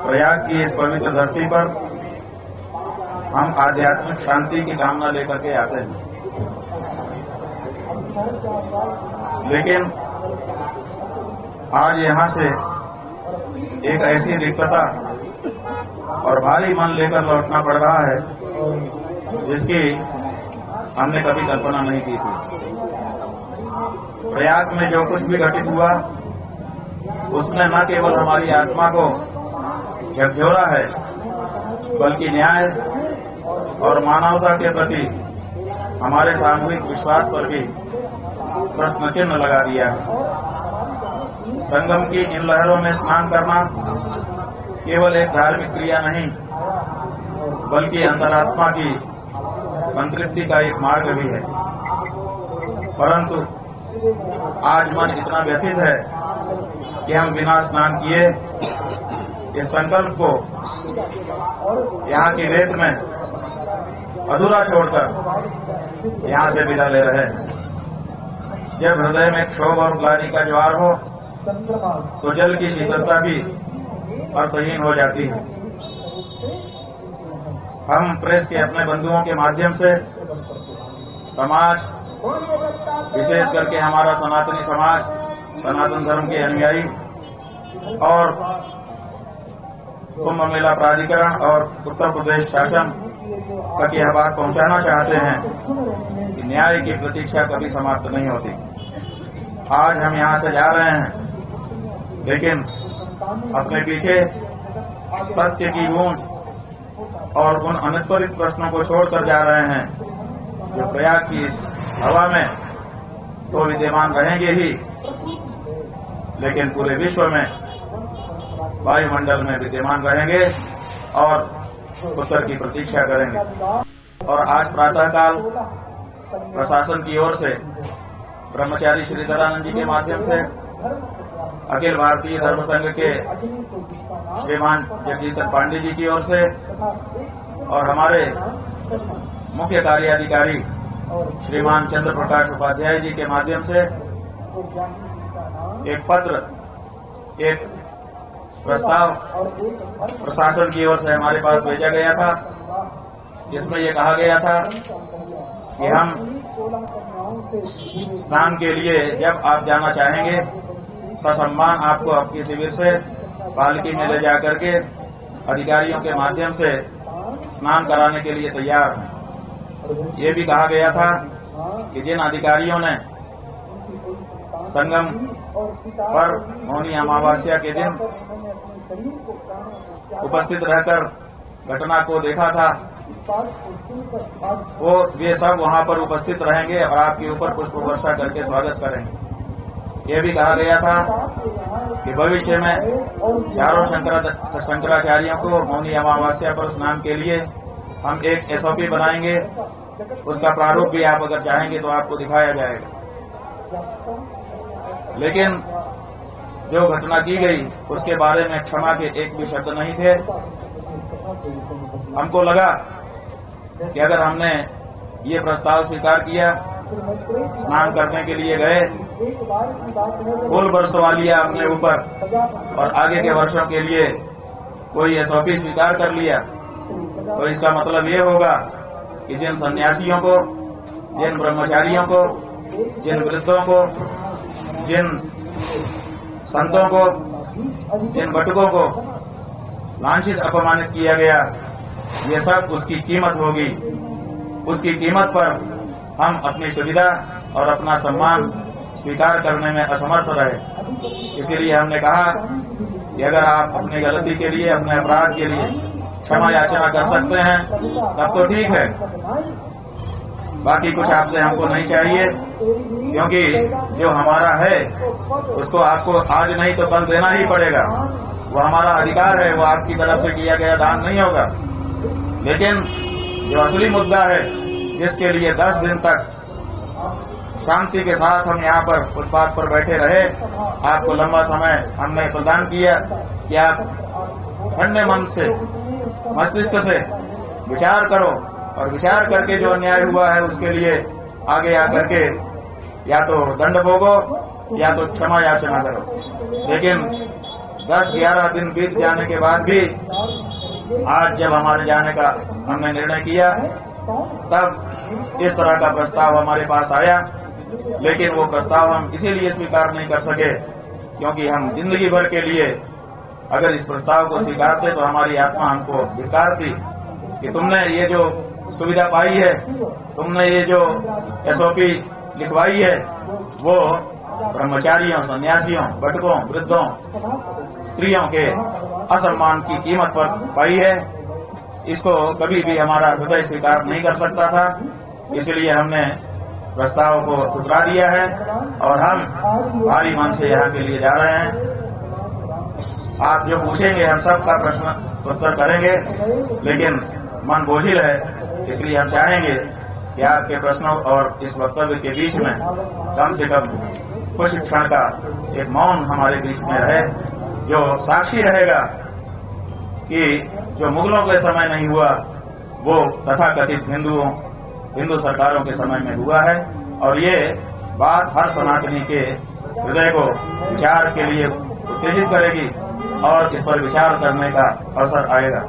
प्रयाग की इस पवित्र धरती पर हम आध्यात्मिक शांति की कामना लेकर के आते हैं, लेकिन आज यहाँ से एक ऐसी दिक्कता और भारी मन लेकर लौटना पड़ रहा है जिसकी हमने कभी कल्पना नहीं की थी। प्रयाग में जो कुछ भी घटित हुआ उसने न केवल हमारी आत्मा को झकझोरा है, बल्कि न्याय और मानवता के प्रति हमारे सामूहिक विश्वास पर भी प्रश्न चिन्ह लगा दिया है। संगम की इन लहरों में स्नान करना केवल एक धार्मिक क्रिया नहीं, बल्कि अंतरात्मा की संतृप्ति का एक मार्ग भी है। परंतु आज मन इतना व्यथित है कि हम बिना स्नान किए इस संकल्प को यहाँ की रेत में अधूरा छोड़कर यहाँ से विदा ले रहे हैं। जब हृदय में क्षोभ और ग्लानि का ज्वार हो तो जल की शीतलता भी अर्थहीन हो जाती है। हम प्रेस के अपने बंधुओं के माध्यम से समाज, विशेष करके हमारा सनातनी समाज, सनातन धर्म के अनुयायी और कुंभ मेला प्राधिकरण और उत्तर प्रदेश शासन तक यह बात पहुंचाना चाहते हैं कि न्याय की प्रतीक्षा कभी समाप्त नहीं होती। आज हम यहाँ से जा रहे हैं, लेकिन अपने पीछे सत्य की गूंज और उन अनुत्तरित प्रश्नों को छोड़कर जा रहे हैं जो प्रयाग की इस हवा में तो विद्यमान रहेंगे ही, लेकिन पूरे विश्व में वायुमंडल में विद्यमान रहेंगे और उत्तर की प्रतीक्षा करेंगे। और आज प्रातःकाल प्रशासन की ओर से ब्रह्मचारी श्रीधरानंद जी के माध्यम से अखिल भारतीय धर्म संघ के श्रीमान जगजीतन पांडे जी की ओर से और हमारे मुख्य कार्याधिकारी श्रीमान चंद्र प्रकाश उपाध्याय जी के माध्यम से एक पत्र, एक प्रस्ताव प्रशासन की ओर से हमारे पास भेजा गया था, जिसमें यह कहा गया था कि हम स्नान के लिए जब आप जाना चाहेंगे ससम्मान आपको आपके शिविर से पालकी में ले जाकर के अधिकारियों के माध्यम से स्नान कराने के लिए तैयार हैं। ये भी कहा गया था कि जिन अधिकारियों ने संगम पर मौनी अमावस्या के दिन उपस्थित रहकर घटना को देखा था, वो वे सब वहां पर उपस्थित रहेंगे और आपके ऊपर पुष्प वर्षा करके स्वागत करेंगे। ये भी कहा गया था कि भविष्य में चारों शंकराचार्यों को मौनी अमावस्या पर स्नान के लिए हम एक SOP बनाएंगे। उसका प्रारूप भी आप अगर चाहेंगे तो आपको दिखाया जाएगा। लेकिन जो घटना की गई उसके बारे में क्षमा के एक भी शब्द नहीं थे। हमको लगा कि अगर हमने ये प्रस्ताव स्वीकार किया, स्नान करने के लिए गए, फुल बरसवा लिया अपने ऊपर और आगे के वर्षों के लिए कोई SOP स्वीकार कर लिया, तो इसका मतलब ये होगा कि जिन सन्यासियों को, जिन ब्रह्मचारियों को, जिन वृद्धों को, जिन संतों को, जिन बटुकों को लांछित अपमानित किया गया, ये सब उसकी कीमत होगी। उसकी कीमत पर हम अपनी सुविधा और अपना सम्मान स्वीकार करने में असमर्थ रहे। इसीलिए हमने कहा कि अगर आप अपनी गलती के लिए, अपने अपराध के लिए क्षमा याचना कर सकते हैं तब तो ठीक है, बाकी कुछ आपसे हमको नहीं चाहिए, क्योंकि जो हमारा है उसको आपको आज नहीं तो कल देना ही पड़ेगा। वो हमारा अधिकार है, वो आपकी तरफ से किया गया दान नहीं होगा। लेकिन जो असली मुद्दा है, जिसके लिए 10 दिन तक शांति के साथ हम यहाँ पर फुटपाथ पर बैठे रहे, आपको लंबा समय हमने प्रदान किया कि आप ठंडे मन से, मस्तिष्क से विचार करो और विचार करके जो अन्याय हुआ है उसके लिए आगे आकर के या तो दंड भोगो या तो क्षमा याचना करो। लेकिन 10-11 दिन बीत जाने के बाद भी आज जब हमारे जाने का हमने निर्णय किया, तब इस तरह का प्रस्ताव हमारे पास आया। लेकिन वो प्रस्ताव हम इसीलिए स्वीकार नहीं कर सके क्योंकि हम जिंदगी भर के लिए अगर इस प्रस्ताव को स्वीकारते तो हमारी आत्मा हमको धिक्कारती कि तुमने ये जो सुविधा पाई है, तुमने ये जो एसओपी लिखवाई है, वो ब्रह्मचारियों, सन्यासियों, बटकों, वृद्धों, स्त्रियों के असम्मान की कीमत पर पाई है। इसको कभी भी हमारा हृदय स्वीकार नहीं कर सकता था। इसलिए हमने प्रस्ताव को ठुकरा दिया है और हम भारी मन से यहाँ के लिए जा रहे हैं। आप जो पूछेंगे हम सबका प्रश्न उत्तर करेंगे, लेकिन मन बोझिल है, इसलिए हम चाहेंगे कि आपके प्रश्नों और इस वक्तव्य के बीच में कम से कम कुछ क्षण का एक मौन हमारे बीच में रहे, जो साक्षी रहेगा कि जो मुगलों के समय नहीं हुआ वो तथाकथित हिंदू सरकारों के समय में हुआ है। और ये बात हर सनातनी के हृदय को विचार के लिए उत्तेजित करेगी और इस पर विचार करने का अवसर आएगा।